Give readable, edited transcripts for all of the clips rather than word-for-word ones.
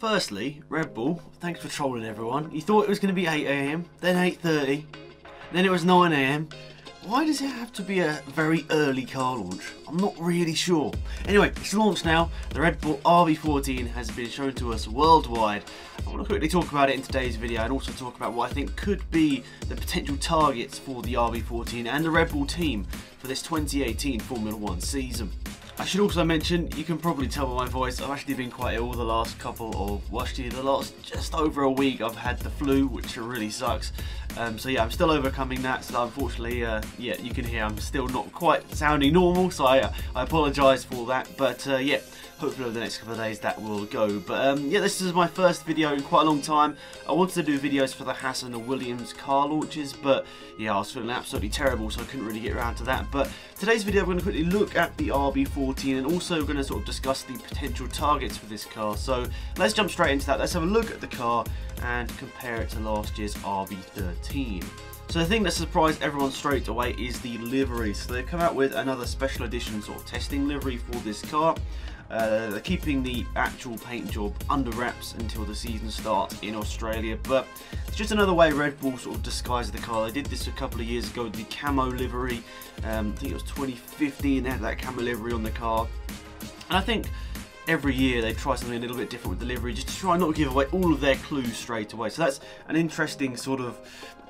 Firstly, Red Bull, thanks for trolling everyone. You thought it was going to be 8 AM, then 8:30, then it was 9 AM. Why does it have to be a very early car launch? I'm not really sure. Anyway, it's launched now. The Red Bull RB14 has been shown to us worldwide. I want to quickly talk about it in today's video and also talk about what I think could be the potential targets for the RB14 and the Red Bull team for this 2018 Formula 1 season. I should also mention, you can probably tell by my voice, I've actually been quite ill the last just over a week. I've had the flu, which really sucks. So yeah, I'm still overcoming that, so unfortunately, yeah, you can hear I'm still not quite sounding normal, so I apologise for that, but yeah, hopefully over the next couple of days that will go. But yeah, this is my first video in quite a long time. I wanted to do videos for the Haas and the Williams car launches, but yeah, I was feeling absolutely terrible, so I couldn't really get around to that. But today's video, we're going to quickly look at the RB14 and also going to sort of discuss the potential targets for this car. So let's jump straight into that. Let's have a look at the car and compare it to last year's RB13. So the thing that surprised everyone straight away is the livery. So they've come out with another special edition sort of testing livery for this car. They're keeping the actual paint job under wraps until the season starts in Australia, but it's just another way Red Bull sort of disguised the car. They did this a couple of years ago with the camo livery. I think it was 2015, they had that camo livery on the car. And I think every year they try something a little bit different with the livery, just to try not to give away all of their clues straight away. So that's an interesting sort of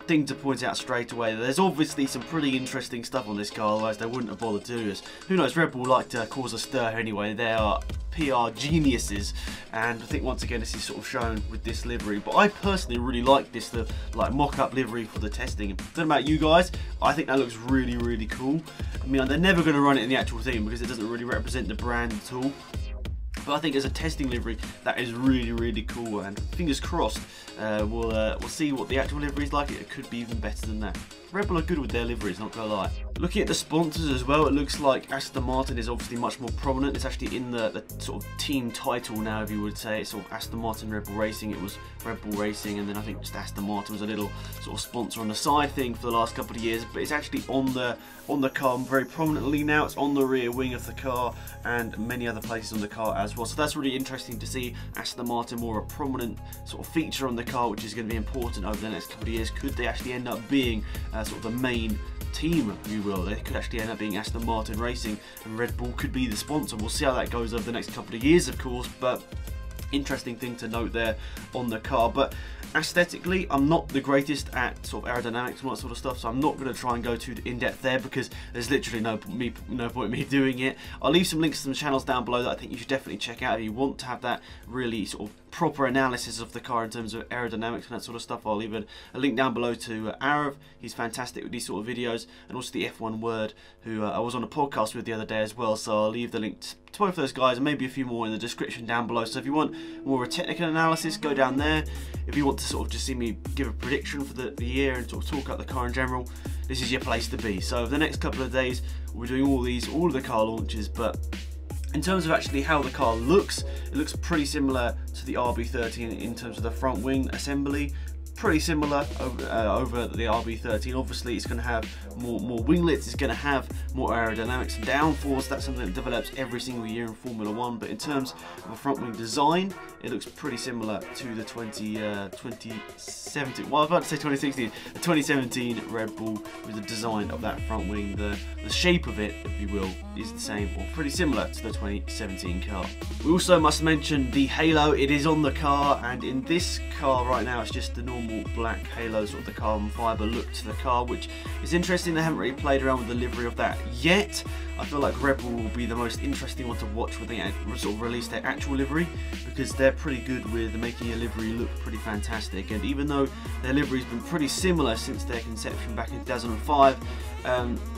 thing to point out straight away. There's obviously some pretty interesting stuff on this car, otherwise they wouldn't have bothered to do this. Who knows, Red Bull like to cause a stir anyway. They are PR geniuses, and I think once again this is sort of shown with this livery. But I personally really like this, the like mock-up livery for the testing. I don't know about you guys, I think that looks really, really cool. I mean, they're never going to run it in the actual theme because it doesn't really represent the brand at all. But I think as a testing livery, that is really, really cool, and fingers crossed, we'll see what the actual livery is like. It could be even better than that. Red Bull are good with their liveries, not gonna lie. Looking at the sponsors as well, it looks like Aston Martin is obviously much more prominent. It's actually in the sort of team title now, if you would say. It's sort of Aston Martin, Red Bull Racing. It was Red Bull Racing, and then I think just Aston Martin was a little sort of sponsor on the side thing for the last couple of years. But it's actually on the car very prominently now. It's on the rear wing of the car and many other places on the car as well. So that's really interesting to see Aston Martin more a prominent sort of feature on the car, which is going to be important over the next couple of years. Could they actually end up being sort of the main team, if you will? They could actually end up being Aston Martin Racing, and Red Bull could be the sponsor. We'll see how that goes over the next couple of years, of course, but interesting thing to note there on the car. But aesthetically, I'm not the greatest at sort of aerodynamics and all that sort of stuff, so I'm not going to try and go too in depth there because there's literally no point in me doing it. I'll leave some links to some channels down below that I think you should definitely check out if you want to have that really sort of proper analysis of the car in terms of aerodynamics and that sort of stuff. I'll leave a link down below to Arav. He's fantastic with these sort of videos, and also the F1 Word, who I was on a podcast with the other day as well, so I'll leave the link to both those guys and maybe a few more in the description down below. So if you want more of a technical analysis, go down there. If you want to sort of just see me give a prediction for the year and sort of talk about the car in general, this is your place to be. So over the next couple of days, we're doing all of the car launches, but in terms of actually how the car looks, it looks pretty similar to the RB13 in terms of the front wing assembly. Pretty similar over the RB13. Obviously, it's going to have more winglets. It's going to have more aerodynamics and downforce. That's something that develops every single year in Formula 1. But in terms of a front wing design, it looks pretty similar to the 2017. Well, I was about to say 2016. The 2017 Red Bull with the design of that front wing. The shape of it, if you will, is the same or pretty similar to the 2017 car. We also must mention the halo. It is on the car, and in this car right now, it's just the normal black halo, sort of the carbon fibre look to the car, which is interesting. They haven't really played around with the livery of that yet. I feel like Red Bull will be the most interesting one to watch when they sort of release their actual livery, because they're pretty good with making a livery look pretty fantastic. And even though their livery's been pretty similar since their conception back in 2005,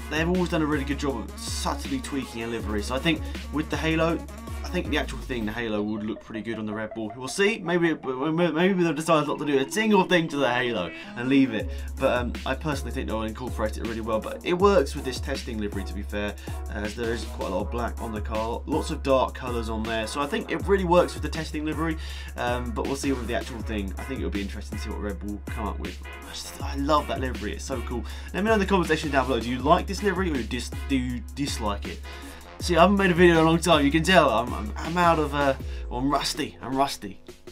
they've always done a really good job of subtly tweaking a livery. So I think with the halo, I think the actual thing, the halo, would look pretty good on the Red Bull. We'll see. Maybe they'll decide not to do a single thing to the halo and leave it. But I personally think they'll incorporate it really well. But it works with this testing livery, to be fair, as there is quite a lot of black on the car, lots of dark colours on there. So I think it really works with the testing livery. But we'll see with the actual thing. I think it'll be interesting to see what Red Bull come up with. I love that livery. It's so cool. Let me know in the comment section down below. Do you like this livery, or do you dislike it? See, I haven't made a video in a long time. You can tell I'm out of, I'm rusty.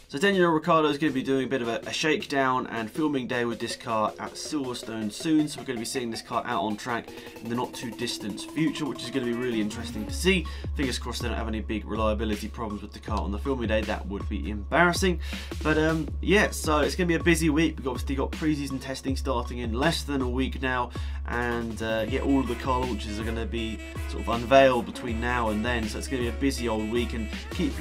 So So Daniel Ricciardo is going to be doing a bit of a shakedown and filming day with this car at Silverstone soon, so we're going to be seeing this car out on track in the not too distant future, which is going to be really interesting to see. Fingers crossed they don't have any big reliability problems with the car on the filming day. That would be embarrassing. But yeah, so it's going to be a busy week. We've obviously got pre-season testing starting in less than a week now, and yeah, all of the car launches are going to be sort of unveiled between now and then, so it's going to be a busy old week. And keep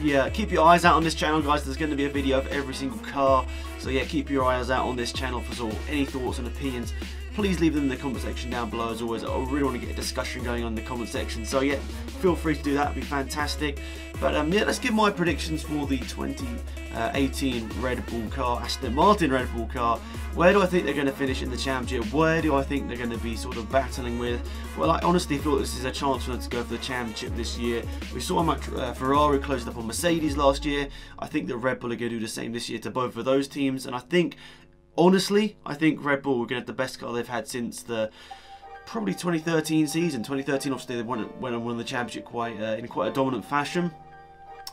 your eyes out on this channel, guys. There's going to be a video of every single car, so yeah, keep your eyes out on this channel for sort of any thoughts and opinions. Please leave them in the comment section down below. As always, I really want to get a discussion going on in the comment section, so yeah, feel free to do that. It'd be fantastic. But yeah, let's give my predictions for the 2018 Red Bull car, Aston Martin Red Bull car. Where do I think they're going to finish in the championship? Where do I think they're going to be sort of battling with? Well, I honestly thought this is a chance for them to go for the championship this year. We saw how much Ferrari closed up on Mercedes last year. I think that Red Bull are going to do the same this year to both of those teams, and I think, honestly, I think Red Bull are going to have the best car they've had since the probably 2013 season. 2013, obviously, they went and won the championship in quite a dominant fashion.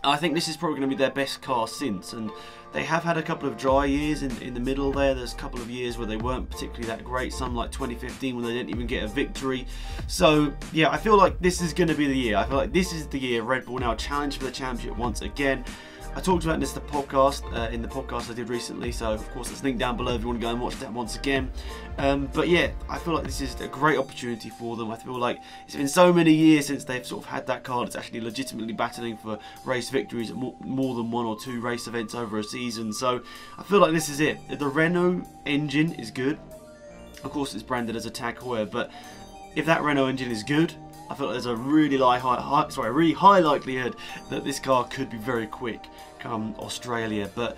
I think this is probably going to be their best car since, and they have had a couple of dry years in the middle there. There's a couple of years where they weren't particularly that great, some like 2015 when they didn't even get a victory. So yeah, I feel like this is going to be the year. I feel like this is the year Red Bull now challenge for the championship once again. I talked about this in the podcast I did recently, so of course it's linked down below if you want to go and watch that once again. But yeah, I feel like this is a great opportunity for them. I feel like it's been so many years since they've sort of had that car that's actually legitimately battling for race victories at more than 1 or 2 race events over a season. So I feel like this is it. The Renault engine is good. Of course it's branded as a Tag Heuer, but if that Renault engine is good, I feel like there's a really high likelihood that this car could be very quick come Australia. But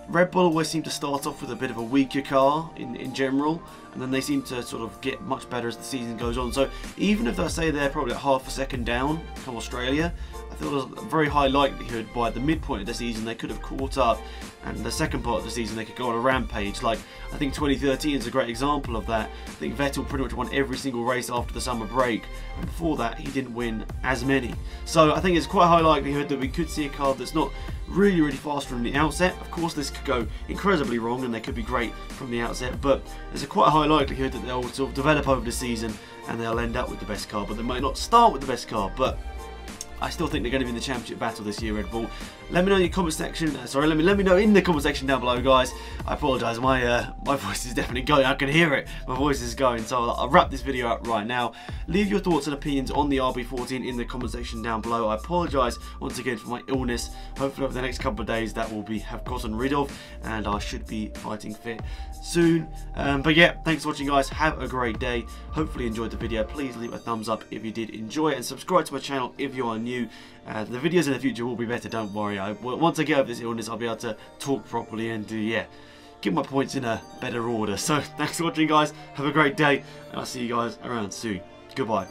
Red Bull always seem to start off with a bit of a weaker car in general, and then they seem to sort of get much better as the season goes on. So even if I say they're probably half a second down come Australia, I feel there's a very high likelihood by the midpoint of the season they could have caught up, and the second part of the season they could go on a rampage. Like, I think 2013 is a great example of that. I think Vettel pretty much won every single race after the summer break, and before that he didn't win as many. So I think it's quite a high likelihood that we could see a car that's not really fast from the outset. Of course this could go incredibly wrong and they could be great from the outset, but there's a quite a high likelihood that they'll sort of develop over the season and they'll end up with the best car, but they might not start with the best car. But I still think they're going to be in the championship battle this year, Red Bull. Let me know in the comment section. Let me know in the comment section down below, guys. I apologise, my voice is definitely going. I can hear it. My voice is going. So I'll wrap this video up right now. Leave your thoughts and opinions on the RB14 in the comment section down below. I apologise once again for my illness. Hopefully over the next couple of days that will have gotten rid of, and I should be fighting fit soon. But yeah, thanks for watching, guys. Have a great day. Hopefully you enjoyed the video. Please leave a thumbs up if you did enjoy it, and subscribe to my channel if you are new. The videos in the future will be better, don't worry. Once I get over this illness, I'll be able to talk properly and yeah, get my points in a better order. So thanks for watching, guys. Have a great day, and I'll see you guys around soon. Goodbye.